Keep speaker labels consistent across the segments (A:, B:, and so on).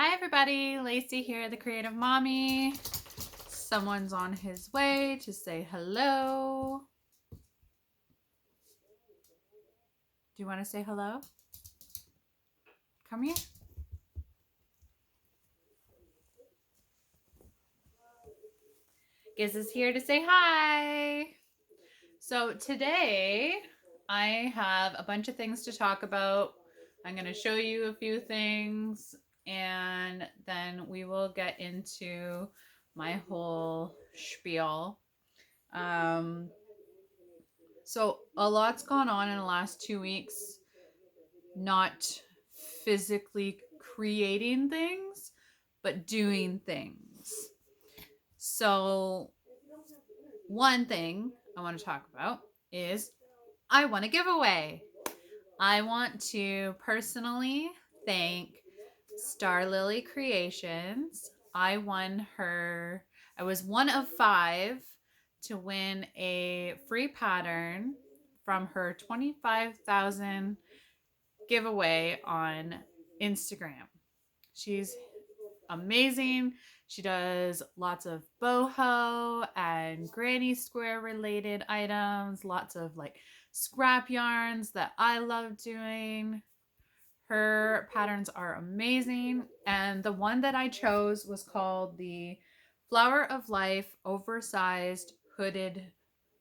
A: Hi everybody, Lacey here, the Creative Mommy. Someone's on his way to say hello. Do you want to say hello? Come here. Giz is here to say hi. So today I have a bunch of things to talk about. I'm going to show you a few things and then we will get into my whole spiel. So a lot's gone on in the last 2 weeks, not physically creating things, but doing things. So one thing I want to talk about is I want a giveaway. I want to personally thank Starlily Creations. I was one of 5 to win a free pattern from her 25,000 giveaway on Instagram. She's amazing. She does lots of boho and granny square related items, lots of like scrap yarns that I love doing. Her patterns are amazing. And the one that I chose was called the Flower of Life Oversized Hooded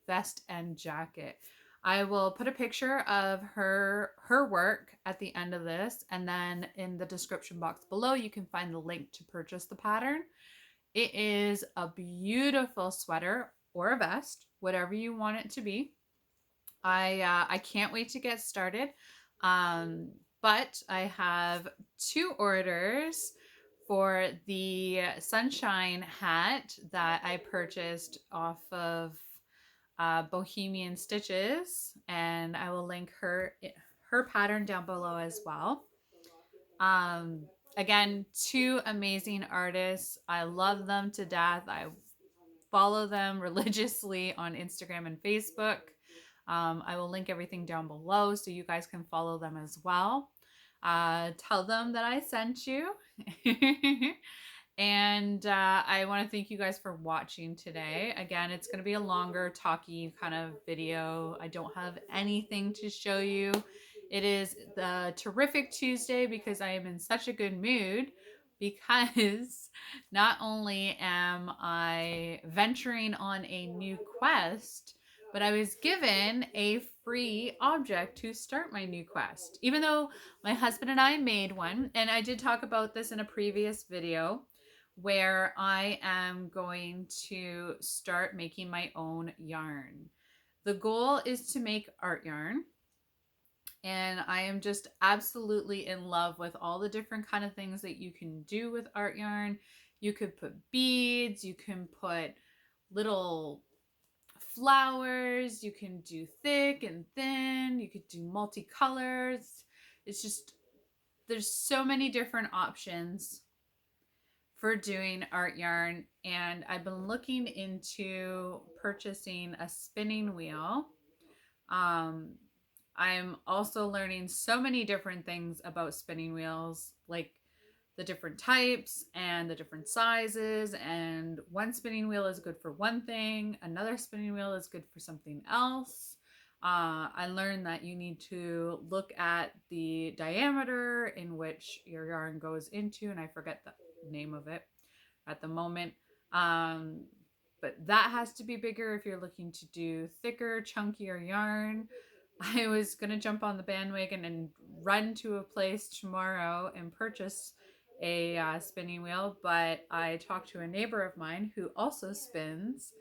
A: Vest and Jacket. I will put a picture of her work at the end of this, and then in the description box below you can find the link to purchase the pattern. It is a beautiful sweater or a vest, whatever you want it to be. I can't wait to get started. But I have 2 orders for the sunshine hat that I purchased off of Bohemian Stitches, and I will link her pattern down below as well. Again, 2 amazing artists. I love them to death. I follow them religiously on Instagram and Facebook. I will link everything down below so you guys can follow them as well. Tell them that I sent you. And I want to thank you guys for watching today. Again, it's going to be a longer talky kind of video. I don't have anything to show you. It is the terrific Tuesday because I am in such a good mood, because not only am I venturing on a new quest, but I was given a free object to start my new quest. Even though my husband and I made one, and I did talk about this in a previous video, where I am going to start making my own yarn. The goal is to make art yarn, and I am just absolutely in love with all the different kind of things that you can do with art yarn. You could put beads, you can put little flowers, you can do thick and thin, you could do multicolors. It's just, there's so many different options for doing art yarn, and I've been looking into purchasing a spinning wheel. I'm also learning so many different things about spinning wheels, like the different types and the different sizes, and one spinning wheel is good for one thing, another spinning wheel is good for something else. I learned that you need to look at the diameter in which your yarn goes into, and I forget the name of it at the moment. But that has to be bigger if you're looking to do thicker, chunkier yarn. I was going to jump on the bandwagon and run to a place tomorrow and purchase a spinning wheel, but I talked to a neighbor of mine who also spins,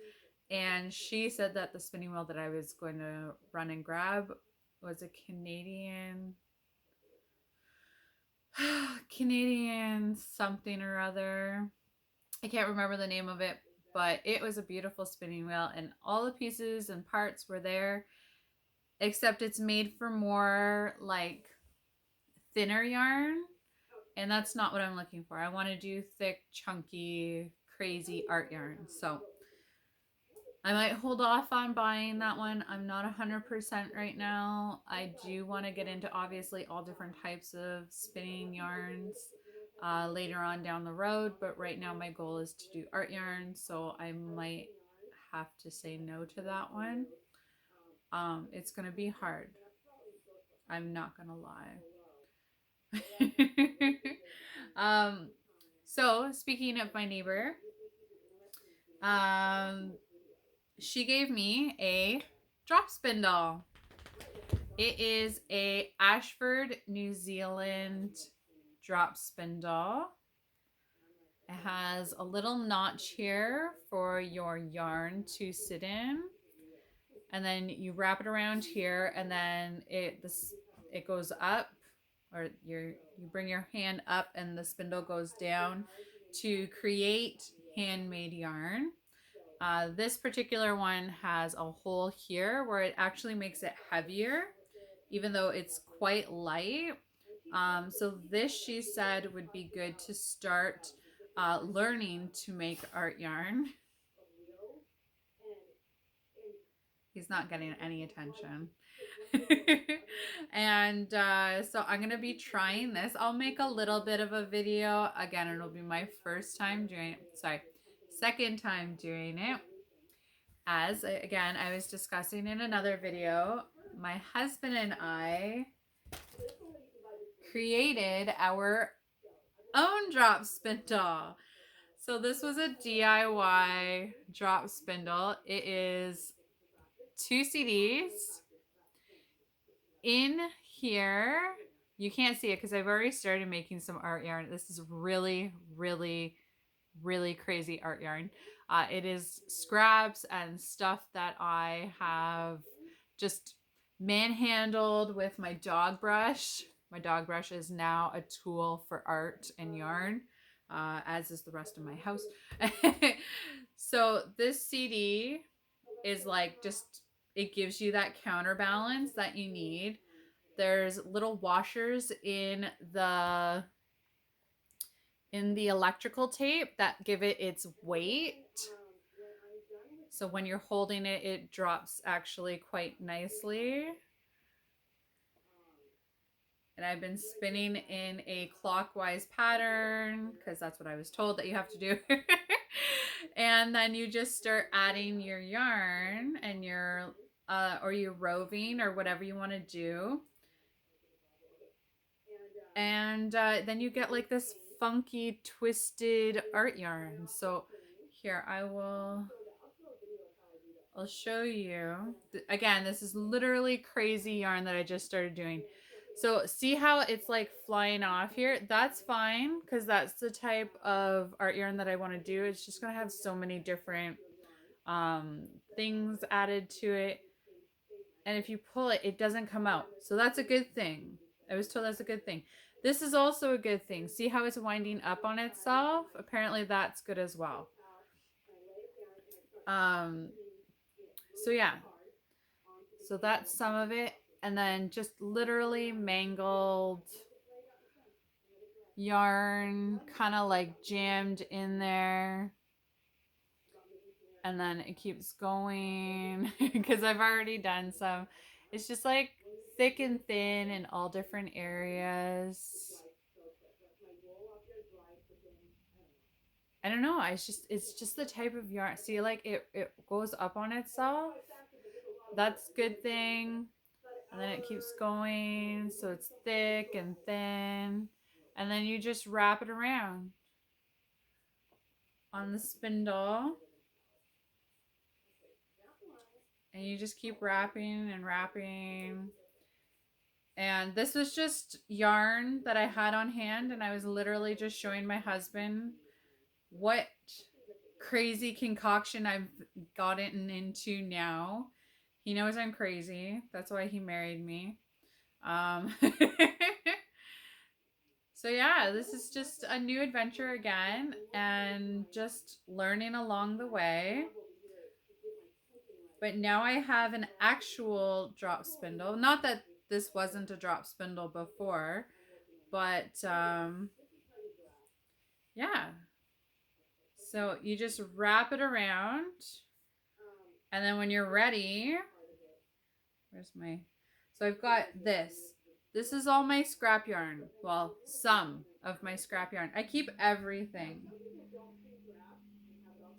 A: and she said that the spinning wheel that I was going to run and grab was a Canadian something or other. I can't remember the name of it, but it was a beautiful spinning wheel, and all the pieces and parts were there, except it's made for more like thinner yarn, and that's not what I'm looking for. I want to do thick, chunky, crazy art yarn. So I might hold off on buying that one. I'm not 100% right now. I do want to get into obviously all different types of spinning yarns. later on down the road, but right now my goal is to do art yarn, so I might have to say no to that one. It's gonna be hard. I'm not gonna lie. So speaking of my neighbor, she gave me a drop spindle. It is a Ashford, New Zealand drop spindle. It has a little notch here for your yarn to sit in. And then you wrap it around here, and then it goes up, or you bring your hand up and the spindle goes down to create handmade yarn. This particular one has a hole here where it actually makes it heavier, even though it's quite light. So this, she said, would be good to start learning to make art yarn. He's not getting any attention. And so I'm going to be trying this. I'll make a little bit of a video. Again, it'll be my second time doing it. As, again, I was discussing in another video, my husband and I created our own drop spindle. So this was a DIY drop spindle. It is 2 CDs. In here, you can't see it because I've already started making some art yarn. This is really, really, really crazy art yarn. It is scraps and stuff that I have just manhandled with my dog brush. My dog brush is now a tool for art and yarn, as is the rest of my house. So this CD is like just, it gives you that counterbalance that you need. There's little washers in the electrical tape that give it its weight. So when you're holding it, it drops actually quite nicely. And I've been spinning in a clockwise pattern because that's what I was told that you have to do. And then you just start adding your yarn and your or your roving or whatever you want to do. And then you get like this funky twisted art yarn. So here I'll show you. Again, this is literally crazy yarn that I just started doing. So see how it's like flying off here? That's fine because that's the type of art yarn that I want to do. It's just going to have so many different things added to it. And if you pull it, it doesn't come out. So that's a good thing. I was told that's a good thing. This is also a good thing. See how it's winding up on itself? Apparently that's good as well. So yeah. So that's some of it. And then just literally mangled yarn, kind of like jammed in there. And then it keeps going because I've already done some. It's just like thick and thin in all different areas. I don't know. It's just the type of yarn. See, like it goes up on itself. That's a good thing. And then it keeps going, so it's thick and thin. And then you just wrap it around on the spindle. And you just keep wrapping and wrapping. And this was just yarn that I had on hand, and I was literally just showing my husband what crazy concoction I've gotten into now. He knows I'm crazy. That's why he married me. So yeah, this is just a new adventure again, and just learning along the way. But now I have an actual drop spindle. Not that this wasn't a drop spindle before, but yeah. So you just wrap it around, and then when you're ready, so I've got this. This is all my scrap yarn. Well, some of my scrap yarn. I keep everything.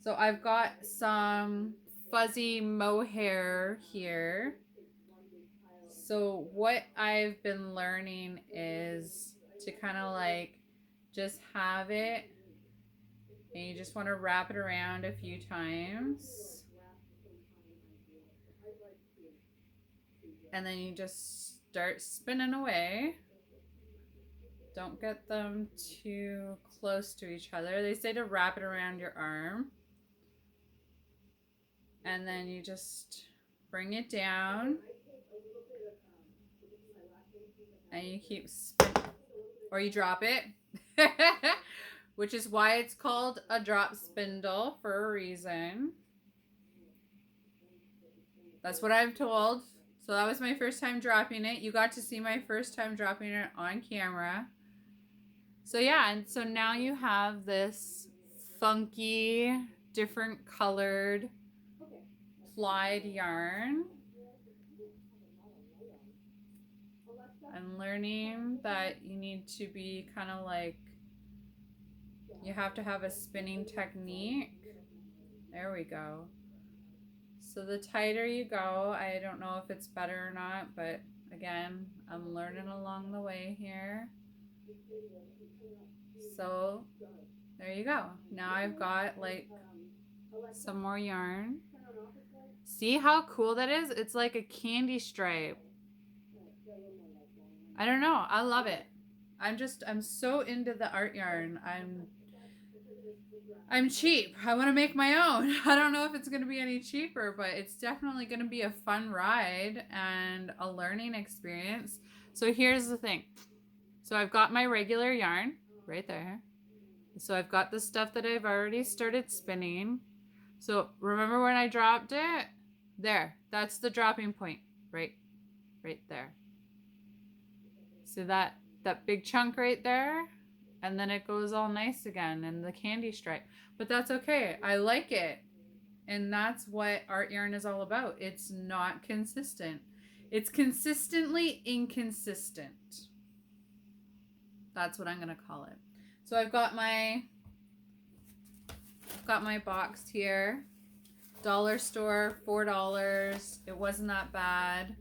A: So I've got some fuzzy mohair here. So what I've been learning is to kind of like just have it, and you just want to wrap it around a few times. And then you just start spinning away. Don't get them too close to each other. They say to wrap it around your arm. And then you just bring it down. And you keep spinning. Or you drop it. Which is why it's called a drop spindle, for a reason. That's what I'm told. So that was my first time dropping it. You got to see my first time dropping it on camera. So yeah, and so now you have this funky, different colored plied yarn. I'm learning that you need to be kind of like, you have to have a spinning technique. There we go. So the tighter you go, I don't know if it's better or not, but again, I'm learning along the way here. So there you go. Now I've got like some more yarn. See how cool that is? It's like a candy stripe. I don't know. I love it. I'm so into the art yarn. I'm cheap. I want to make my own. I don't know if it's going to be any cheaper, but it's definitely going to be a fun ride and a learning experience. So here's the thing. So I've got my regular yarn right there. So I've got the stuff that I've already started spinning. So remember when I dropped it? There. That's the dropping point. Right there. See that big chunk right there? And then it goes all nice again in the candy stripe. But that's okay. I like it. And that's what art yarn is all about. It's not consistent. It's consistently inconsistent. That's what I'm going to call it. So I've got my box here. Dollar store, $4. It wasn't that bad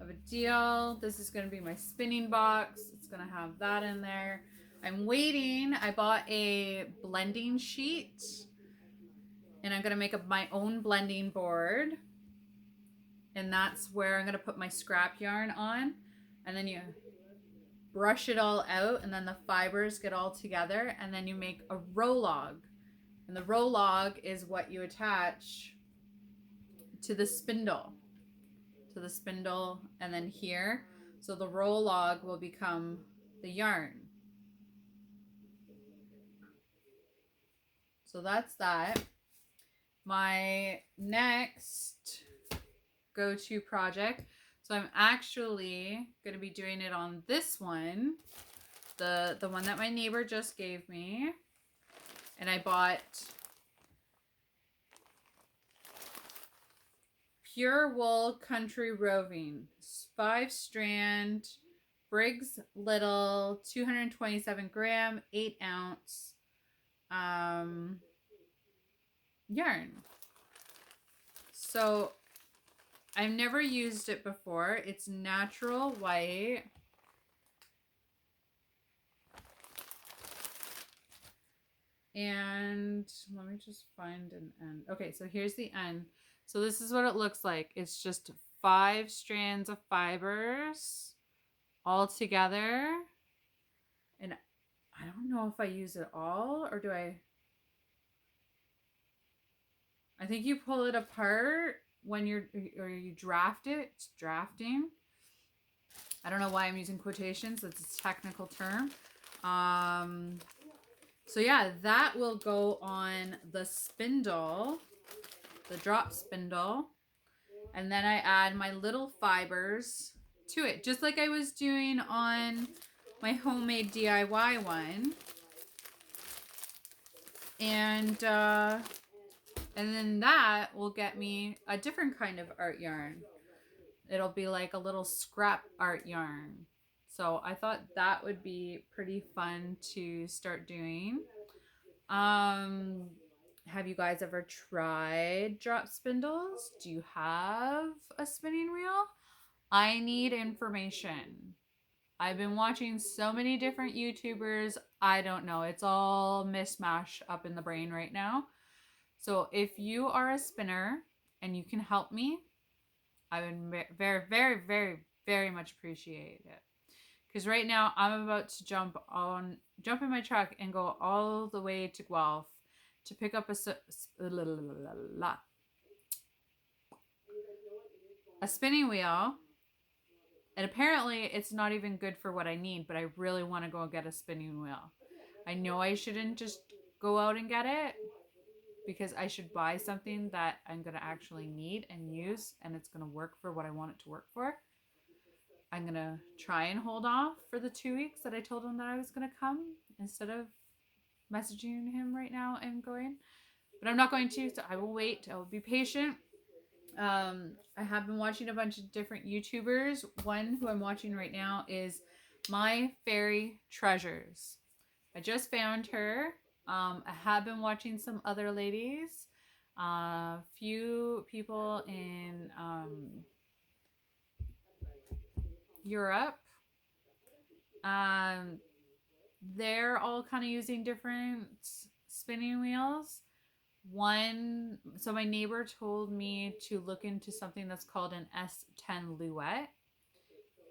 A: of a deal. This is going to be my spinning box. It's going to have that in there. I'm waiting. I bought a blending sheet, and I'm going to make up my own blending board. And that's where I'm going to put my scrap yarn on. And then you brush it all out, and then the fibers get all together, and then you make a row log. And the row log is what you attach to the spindle. And then here. So the row log will become the yarn. So that's that. My next go-to project. So I'm actually going to be doing it on this one. The one that my neighbor just gave me. And I bought Pure Wool Country Roving, 5-strand, Briggs Little, 227 gram, 8 ounce yarn. So I've never used it before. It's natural white. And let me just find an end. Okay, so here's the end. So this is what it looks like. It's just 5 strands of fibers all together. And I don't know if I use it all, or do I think you pull it apart when you draft it. It's drafting. I don't know why I'm using quotations. That's a technical term. So yeah, that will go on the spindle, the drop spindle. And then I add my little fibers to it, just like I was doing on my homemade DIY one. And then that will get me a different kind of art yarn. It'll be like a little scrap art yarn. So I thought that would be pretty fun to start doing. Have you guys ever tried drop spindles? Do you have a spinning wheel? I need information. I've been watching so many different YouTubers. I don't know. It's all mishmash up in the brain right now. So if you are a spinner and you can help me, I would very, very, very, very much appreciate it. Because right now I'm about to jump in my truck and go all the way to Guelph to pick up a spinning wheel. And apparently it's not even good for what I need, but I really want to go get a spinning wheel. I know I shouldn't just go out and get it because I should buy something that I'm going to actually need and use and it's going to work for what I want it to work for. I'm going to try and hold off for the 2 weeks that I told him that I was going to come instead of messaging him right now and going. But I'm not going to, so I will wait. I will be patient. I have been watching a bunch of different YouTubers. One who I'm watching right now is My Fairy Treasures. I just found her. I have been watching some other ladies. A few people in Europe. Um, they're all kind of using different spinning wheels. So my neighbor told me to look into something that's called an S10 Luette.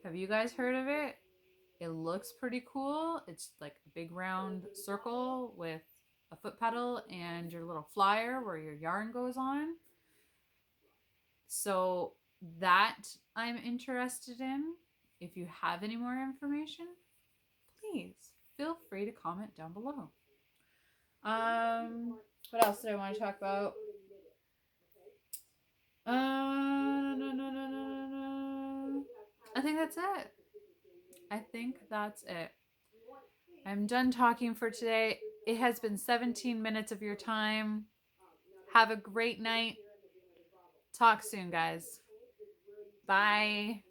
A: Have you guys heard of it? It looks pretty cool. It's like a big round circle with a foot pedal and your little flyer where your yarn goes on. So that I'm interested in. If you have any more information, please feel free to comment down below. What else did I want to talk about? No. I think that's it. I'm done talking for today. It has been 17 minutes of your time. Have a great night. Talk soon, guys. Bye.